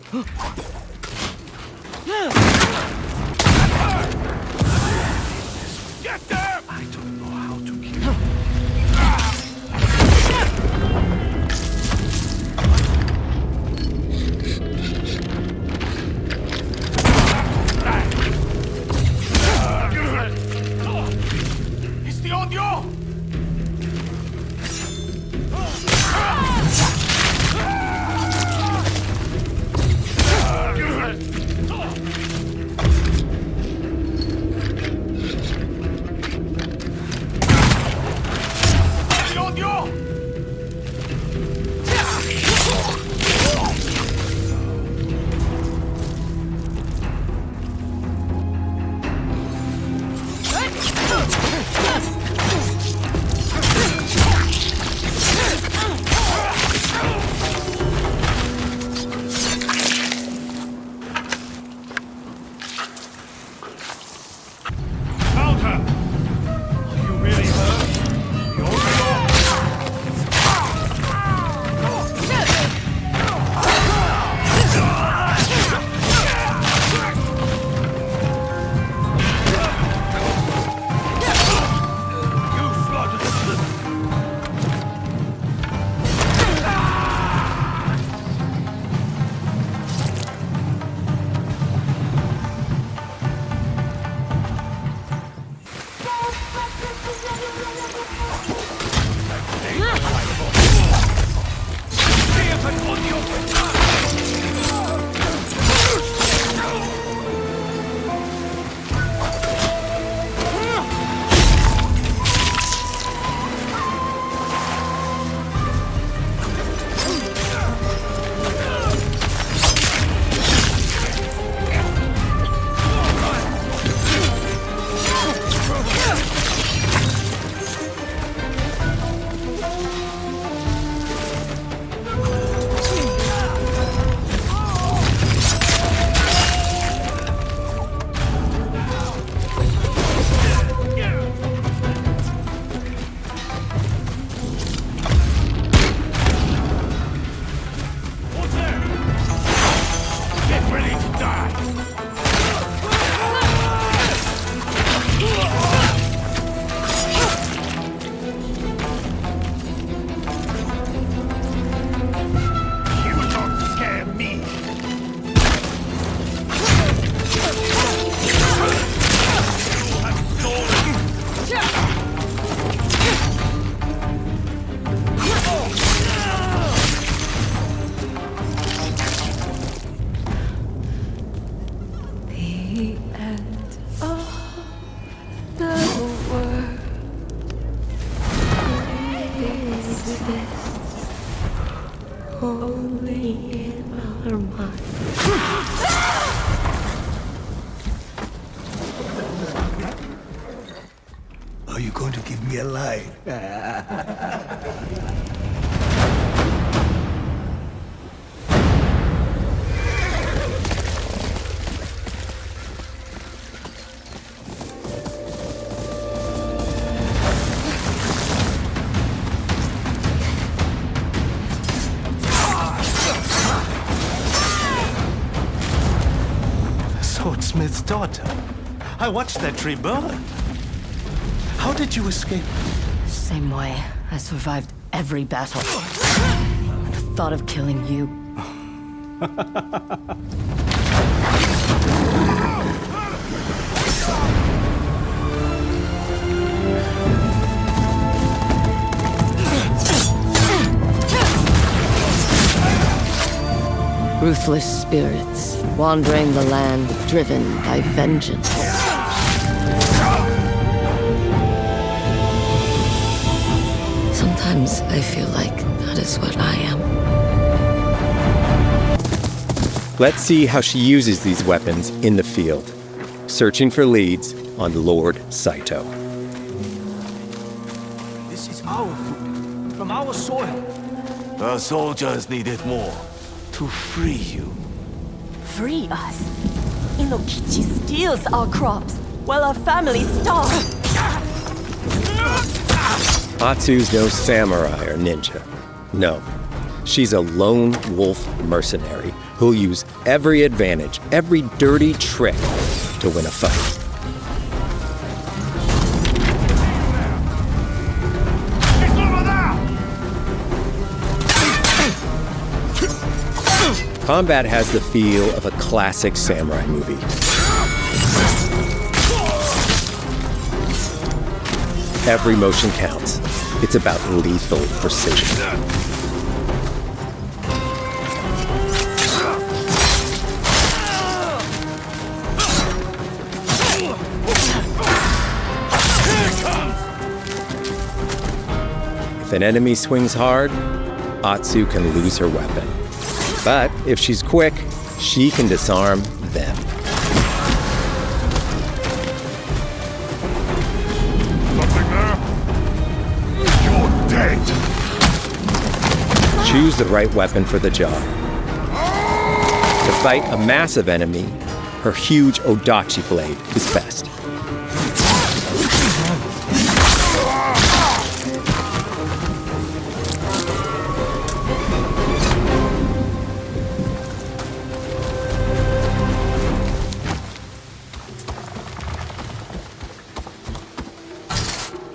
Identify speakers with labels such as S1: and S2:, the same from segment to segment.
S1: Get them! I don't know how to kill. It's the onryō!
S2: Only in our mind.
S3: Are you going to give me a line?
S4: Swordsmith's daughter. I watched that tree burn. How did you escape?
S2: Same way. I survived every battle. The thought of killing you. Ruthless spirits, wandering the land, driven by vengeance. Sometimes I feel like that is what I am.
S5: Let's see how she uses these weapons in the field. Searching for leads on Lord Saito.
S1: This is our food, from our soil.
S6: Our soldiers needed more to free you.
S7: Free us? Inokichi steals our crops, while our families starve.
S5: Atsu's no samurai or ninja. No, she's a lone wolf mercenary who'll use every advantage, every dirty trick to win a fight. Combat has the feel of a classic samurai movie. Every motion counts. It's about lethal precision. If an enemy swings hard, Atsu can lose her weapon. But if she's quick, she can disarm them.
S1: Nothing there? You're dead!
S5: Choose the right weapon for the job. To fight a massive enemy, her huge odachi blade is best.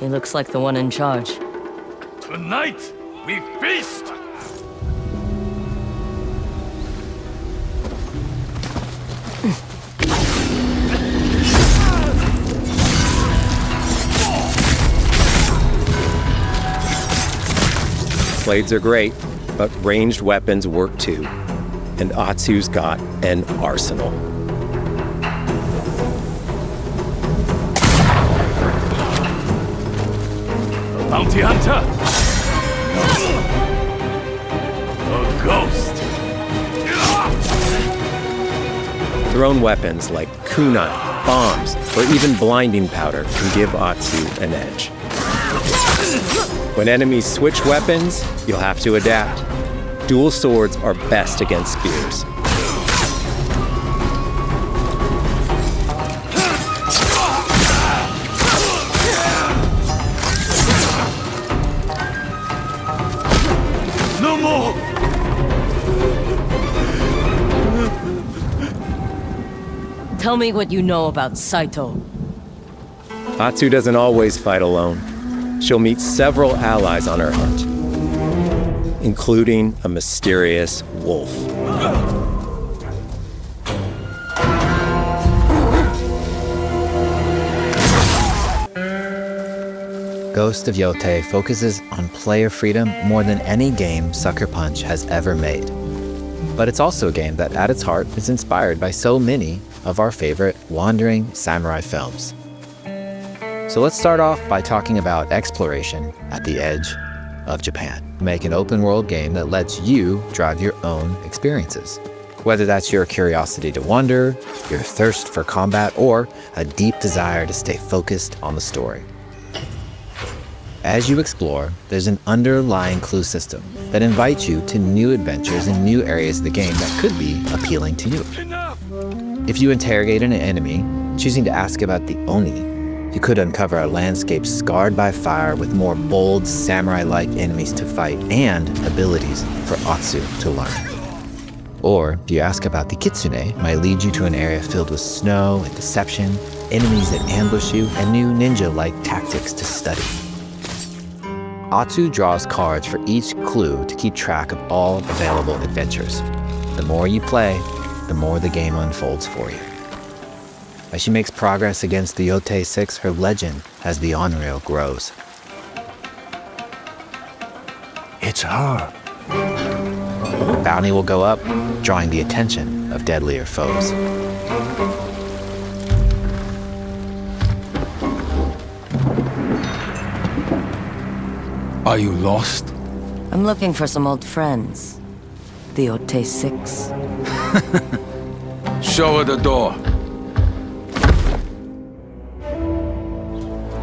S2: He looks like the one in charge.
S1: Tonight, we feast!
S5: Blades are great, but ranged weapons work too. And Atsu's got an arsenal.
S1: Bounty hunter! A ghost!
S5: Thrown weapons like kunai, bombs, or even blinding powder can give Atsu an edge. When enemies switch weapons, you'll have to adapt. Dual swords are best against spears.
S1: No more!
S2: Tell me what you know about Saito.
S5: Atsu doesn't always fight alone. She'll meet several allies on her hunt, including a mysterious wolf.
S8: Ghost of Yōtei focuses on player freedom more than any game Sucker Punch has ever made. But it's also a game that at its heart is inspired by so many of our favorite wandering samurai films. So let's start off by talking about exploration at the edge of Japan. Make an open world game that lets you drive your own experiences. Whether that's your curiosity to wander, your thirst for combat, or a deep desire to stay focused on the story. As you explore, there's an underlying clue system that invites you to new adventures in new areas of the game that could be appealing to you. If you interrogate an enemy, choosing to ask about the Oni, you could uncover a landscape scarred by fire with more bold, samurai-like enemies to fight and abilities for Atsu to learn. Or, if you ask about the Kitsune, might lead you to an area filled with snow and deception, enemies that ambush you, and new ninja-like tactics to study. Atsu draws cards for each clue to keep track of all available adventures. The more you play, the more the game unfolds for you. As she makes progress against the Yōtei Six, her legend as the onryō grows.
S3: It's her.
S8: Bounty will go up, drawing the attention of deadlier foes.
S3: Are you lost?
S2: I'm looking for some old friends. The Yōtei Six.
S3: Show her the door.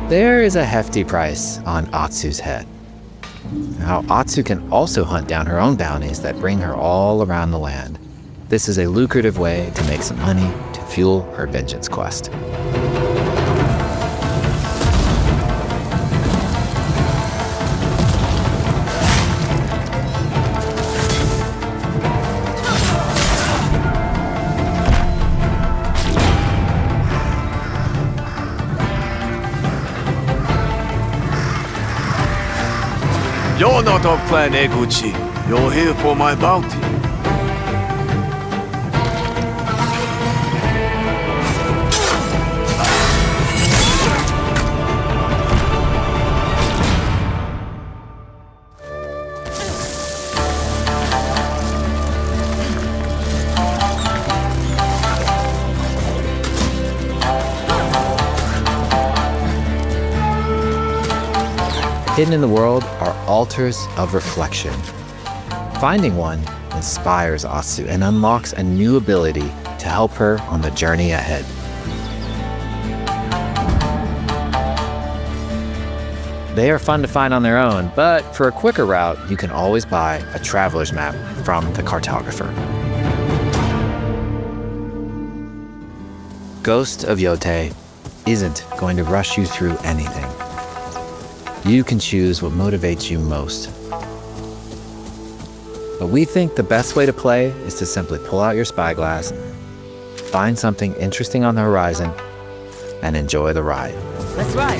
S8: There is a hefty price on Atsu's head. Now, Atsu can also hunt down her own bounties that bring her all around the land. This is a lucrative way to make some money to fuel her vengeance quest.
S6: You're not of Clan Eguchi. You're here for my bounty.
S8: Hidden in the world are altars of reflection. Finding one inspires Atsu and unlocks a new ability to help her on the journey ahead. They are fun to find on their own, but for a quicker route, you can always buy a traveler's map from the cartographer. Ghost of Yōtei isn't going to rush you through anything. You can choose what motivates you most. But we think the best way to play is to simply pull out your spyglass, find something interesting on the horizon, and enjoy the ride.
S2: Let's ride.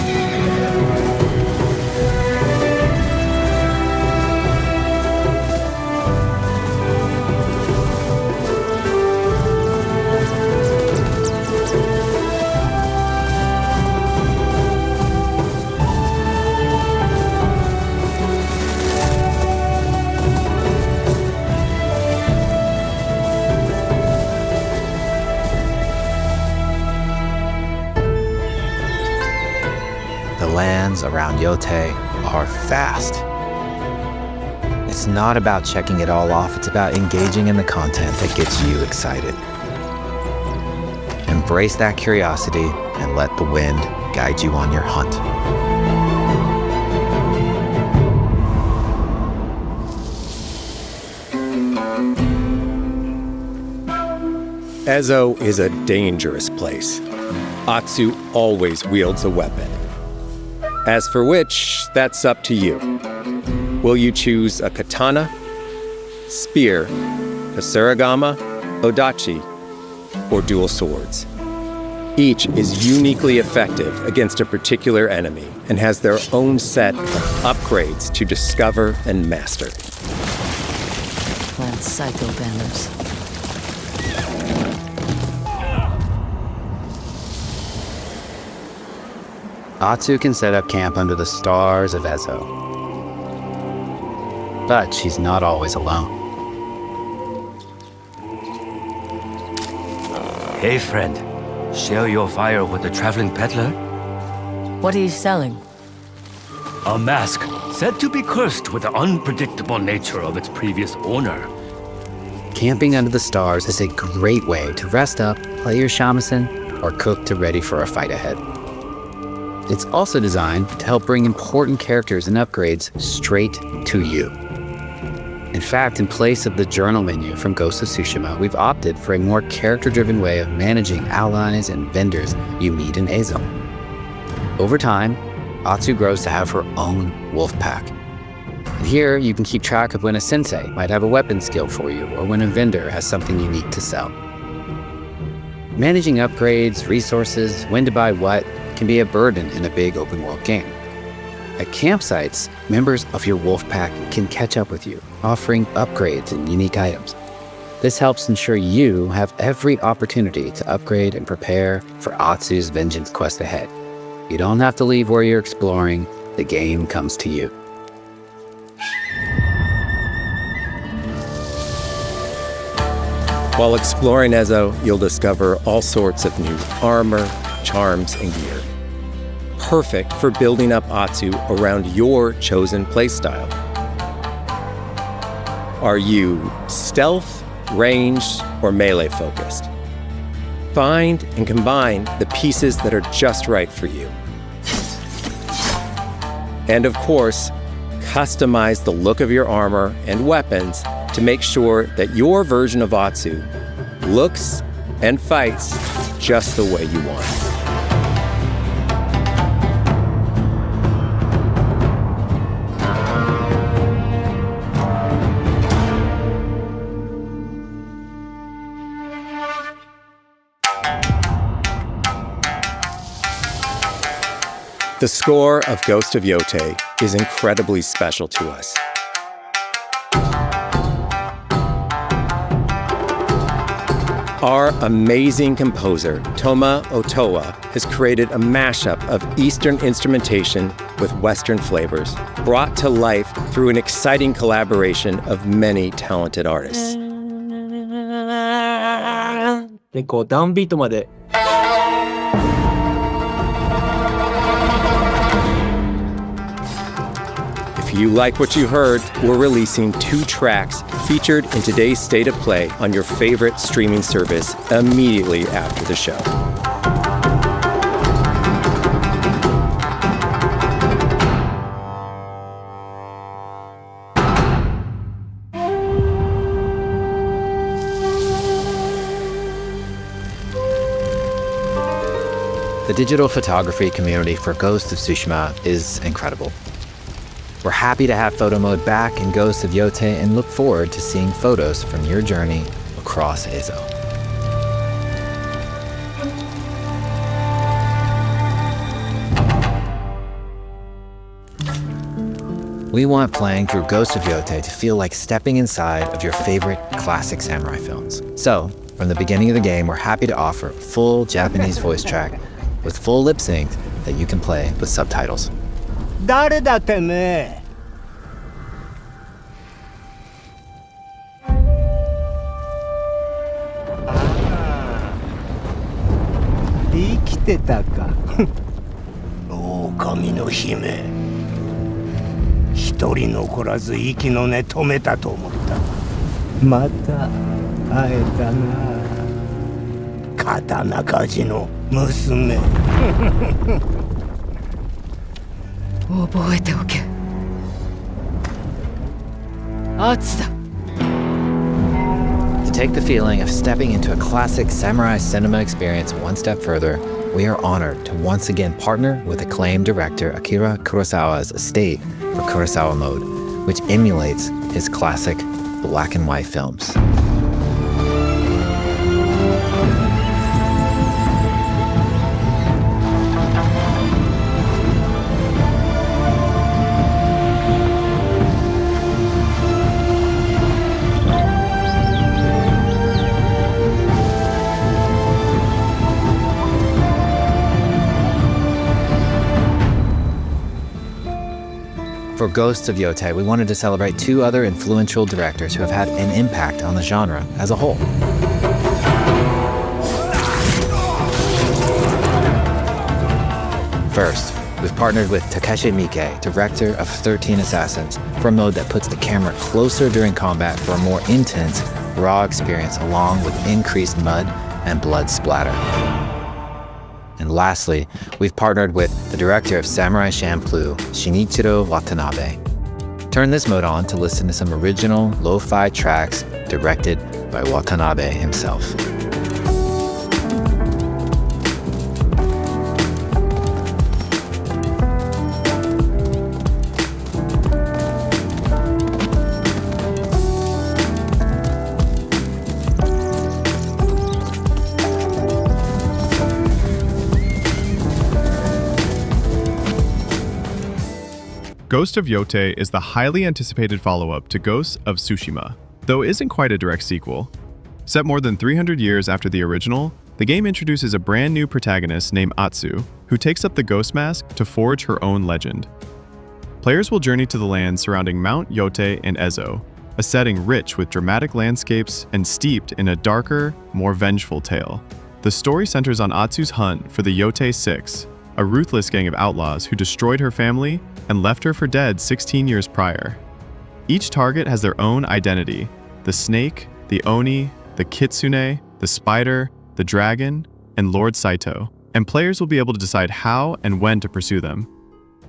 S8: The lands around Yōtei are fast. It's not about checking it all off, it's about engaging in the content that gets you excited. Embrace that curiosity and let the wind guide you on your hunt.
S5: Ezo is a dangerous place. Atsu always wields a weapon. As for which, that's up to you. Will you choose a katana, spear, kusarigama, odachi, or dual swords? Each is uniquely effective against a particular enemy and has their own set of upgrades to discover and master.
S2: Plant psycho banners.
S9: Atsu can set up camp under the stars of Ezo. But she's not always alone.
S3: Hey, friend. Share your fire with the traveling peddler?
S2: What are you selling?
S1: A mask said to be cursed with the unpredictable nature of its previous owner.
S9: Camping under the stars is a great way to rest up, play your shamisen, or cook to ready for a fight ahead. It's also designed to help bring important characters and upgrades straight to you. In fact, in place of the journal menu from Ghost of Tsushima, we've opted for a more character-driven way of managing allies and vendors you meet in Ezo. Over time, Atsu grows to have her own wolf pack. And here, you can keep track of when a sensei might have a weapon skill for you, or when a vendor has something unique to sell. Managing upgrades, resources, when to buy what, can be a burden in a big open-world game. At campsites, members of your wolf pack can catch up with you, offering upgrades and unique items. This helps ensure you have every opportunity to upgrade and prepare for Atsu's vengeance quest ahead. You don't have to leave where you're exploring, the game comes to you.
S5: While exploring Ezo, you'll discover all sorts of new armor, charms, and gear. Perfect for building up Atsu around your chosen playstyle. Are you stealth, ranged, or melee focused? Find and combine the pieces that are just right for you. And of course, customize the look of your armor and weapons to make sure that your version of Atsu looks and fights just the way you want. The score of Ghost of Yōtei is incredibly special to us. Our amazing composer, Toma Otoa, has created a mashup of Eastern instrumentation with Western flavors, brought to life through an exciting collaboration of many talented artists.
S10: で、こうダウンビートまで
S5: If you like what you heard, we're releasing 2 tracks featured in today's State of Play on your favorite streaming service immediately after the show.
S8: The digital photography community for Ghost of Tsushima is incredible. We're happy to have photo mode back in Ghost of Yōtei and look forward to seeing photos from your journey across Ezo. We want playing through Ghost of Yōtei to feel like stepping inside of your favorite classic samurai films. So, from the beginning of the game, we're happy to offer a full Japanese voice track with full lip sync that you can play with subtitles.
S10: 誰だてめえ生きてたか狼の姫一人残らず息の根止めたと思ったまた会えたな刀鍛冶の娘
S2: 覚えておけ。Atsu だ。
S8: To take the feeling of stepping into a classic samurai cinema experience one step further, we are honored to once again partner with acclaimed director Akira Kurosawa's estate for Kurosawa Mode, which emulates his classic black and white films. For Ghost of Yōtei, we wanted to celebrate 2 other influential directors who have had an impact on the genre as a whole. First, we've partnered with Takeshi Miike, director of 13 Assassins, for a mode that puts the camera closer during combat for a more intense, raw experience along with increased mud and blood splatter. And lastly, we've partnered with the director of Samurai Champloo, Shinichiro Watanabe. Turn this mode on to listen to some original lo-fi tracks directed by Watanabe himself.
S11: Ghost of Yōtei is the highly anticipated follow-up to Ghost of Tsushima, though it isn't quite a direct sequel. Set more than 300 years after the original, the game introduces a brand new protagonist named Atsu, who takes up the ghost mask to forge her own legend. Players will journey to the lands surrounding Mount Yōtei and Ezo, a setting rich with dramatic landscapes and steeped in a darker, more vengeful tale. The story centers on Atsu's hunt for the Yōtei Six, a ruthless gang of outlaws who destroyed her family and left her for dead 16 years prior. Each target has their own identity: the snake, the oni, the kitsune, the spider, the dragon, and Lord Saito, and players will be able to decide how and when to pursue them.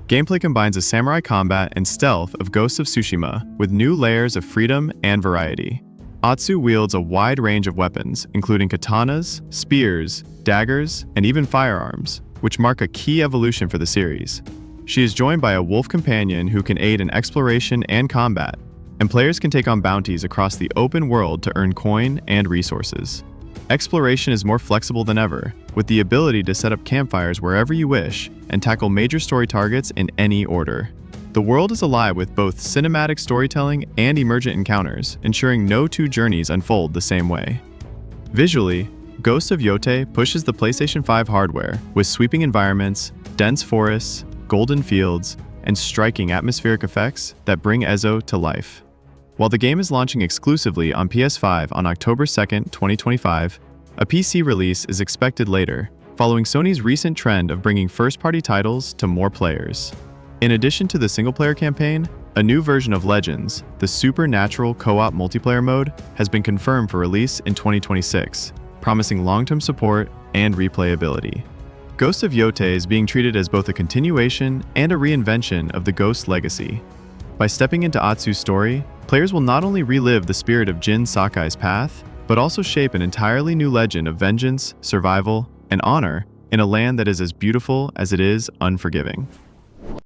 S11: Gameplay combines the samurai combat and stealth of Ghost of Tsushima with new layers of freedom and variety. Atsu wields a wide range of weapons, including katanas, spears, daggers, and even firearms, which mark a key evolution for the series. She is joined by a wolf companion who can aid in exploration and combat, and players can take on bounties across the open world to earn coin and resources. Exploration is more flexible than ever, with the ability to set up campfires wherever you wish and tackle major story targets in any order. The world is alive with both cinematic storytelling and emergent encounters, ensuring no 2 journeys unfold the same way. Visually, Ghost of Yōtei pushes the PlayStation 5 hardware with sweeping environments, dense forests, golden fields, and striking atmospheric effects that bring Ezo to life. While the game is launching exclusively on PS5 on October 2, 2025, a PC release is expected later, following Sony's recent trend of bringing first-party titles to more players. In addition to the single-player campaign, a new version of Legends, the Supernatural co-op multiplayer mode, has been confirmed for release in 2026, promising long-term support and replayability. Ghost of Yōtei is being treated as both a continuation and a reinvention of the Ghost legacy. By stepping into Atsu's story, players will not only relive the spirit of Jin Sakai's path, but also shape an entirely new legend of vengeance, survival, and honor in a land that is as beautiful as it is unforgiving.